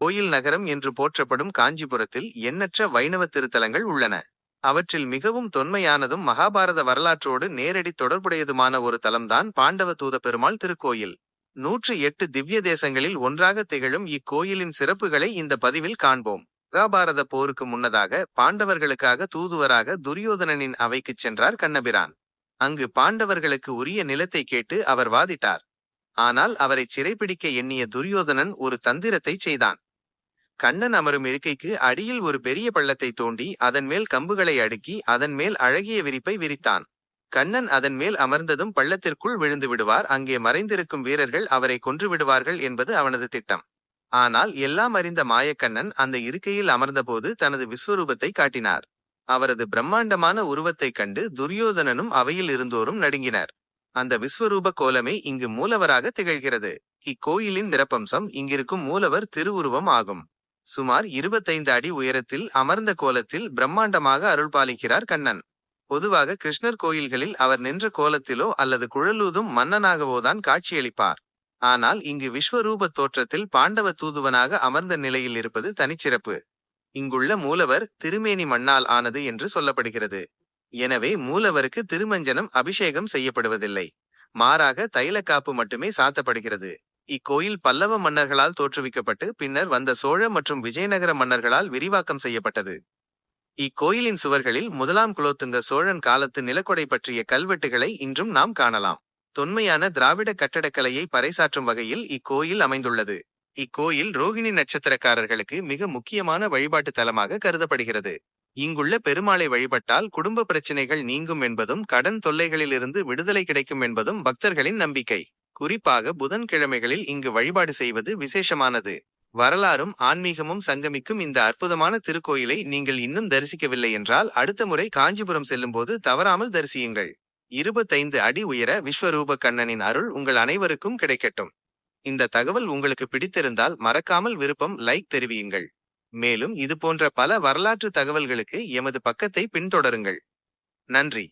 கோயில் நகரம் என்று போற்றப்படும் காஞ்சிபுரத்தில் எண்ணற்ற வைணவ திருத்தலங்கள் உள்ளன. அவற்றில் மிகவும் தொன்மையானதும் மகாபாரத வரலாற்றோடு நேரடி தொடர்புடையதுமான ஒரு தலம்தான் பாண்டவ தூத பெருமாள் திருக்கோயில். 108 திவ்ய தேசங்களில் ஒன்றாக திகழும் இக்கோயிலின் சிறப்புகளை இந்த பதிவில் காண்போம். மகாபாரத போருக்கு முன்னதாக பாண்டவர்களுக்காக தூதுவராக துரியோதனனின் அவைக்குச் சென்றார் கண்ணபிரான். அங்கு பாண்டவர்களுக்கு உரிய நிலத்தை கேட்டு அவர் வாதிட்டார். ஆனால் அவரை சிறைப்பிடிக்க எண்ணிய துரியோதனன் ஒரு தந்திரத்தை செய்தான். கண்ணன் அமரும் இருக்கைக்கு அடியில் ஒரு பெரிய பள்ளத்தை தோண்டி அதன் மேல் கம்புகளை அடுக்கி அதன் மேல் அழகிய விரிப்பை விரித்தான். கண்ணன் அதன் மேல் அமர்ந்ததும் பள்ளத்திற்குள் விழுந்து விடுவார். அங்கே மறைந்திருக்கும் வீரர்கள் அவரை கொன்று விடுவார்கள் என்பது அவனது திட்டம். ஆனால் எல்லாம் அறிந்த மாயக்கண்ணன் அந்த இருக்கையில் அமர்ந்தபோது தனது விஸ்வரூபத்தை காட்டினார். அவரது பிரம்மாண்டமான உருவத்தைக் கண்டு துரியோதனனும் அவையில் இருந்தோரும் நடுங்கினர். அந்த விஸ்வரூப கோலமே இங்கு மூலவராக திகழ்கிறது. இக்கோயிலின் சிறப்பம்சம் இங்கிருக்கும் மூலவர் திருவுருவம் ஆகும். சுமார் 25 அடி உயரத்தில் அமர்ந்த கோலத்தில் பிரம்மாண்டமாக அருள்பாலிக்கிறார் கண்ணன். பொதுவாக கிருஷ்ணர் கோயில்களில் அவர் நின்ற கோலத்திலோ அல்லது குழலூதும் மன்னனாகவோதான் காட்சியளிப்பார். ஆனால் இங்கு விஸ்வரூப தோற்றத்தில் பாண்டவ தூதுவனாக அமர்ந்த நிலையில் இருப்பது தனிச்சிறப்பு. இங்குள்ள மூலவர் திருமேனி மண்ணால் ஆனது என்று சொல்லப்படுகிறது. எனவே மூலவருக்கு திருமஞ்சனம் அபிஷேகம் செய்யப்படுவதில்லை. மாறாக தைலக்காப்பு மட்டுமே சாத்தப்படுகிறது. இக்கோயில் பல்லவ மன்னர்களால் தோற்றுவிக்கப்பட்டு பின்னர் வந்த சோழ மற்றும் விஜயநகர மன்னர்களால் விரிவாக்கம் செய்யப்பட்டது. இக்கோயிலின் சுவர்களில் முதலாம் குலோத்துங்க சோழன் காலத்து நிலக்கொடை பற்றிய கல்வெட்டுகளை இன்றும் நாம் காணலாம். தொன்மையான திராவிட கட்டடக்கலையை பறைசாற்றும் வகையில் இக்கோயில் அமைந்துள்ளது. இக்கோயில் ரோகிணி நட்சத்திரக்காரர்களுக்கு மிக முக்கியமான வழிபாட்டு தலமாக கருதப்படுகிறது. இங்குள்ள பெருமாளை வழிபட்டால் குடும்ப பிரச்சினைகள் நீங்கும் என்பதும் கடன் தொல்லைகளிலிருந்து விடுதலை கிடைக்கும் என்பதும் பக்தர்களின் நம்பிக்கை. குறிப்பாக புதன்கிழமைகளில் இங்கு வழிபாடு செய்வது விசேஷமானது. வரலாறும் ஆன்மீகமும் சங்கமிக்கும் இந்த அற்புதமான திருக்கோயிலை நீங்கள் இன்னும் தரிசிக்கவில்லை என்றால் அடுத்த முறை காஞ்சிபுரம் செல்லும்போது தவறாமல் தரிசியுங்கள். 25 அடி உயர விஸ்வரூப கண்ணனின் அருள் உங்கள் அனைவருக்கும் கிடைக்கட்டும். இந்த தகவல் உங்களுக்கு பிடித்திருந்தால் மறக்காமல் விருப்பம் லைக் தெரிவியுங்கள். மேலும் இது போன்ற பல வரலாற்று தகவல்களுக்கு எமது பக்கத்தை பின்தொடருங்கள். நன்றி.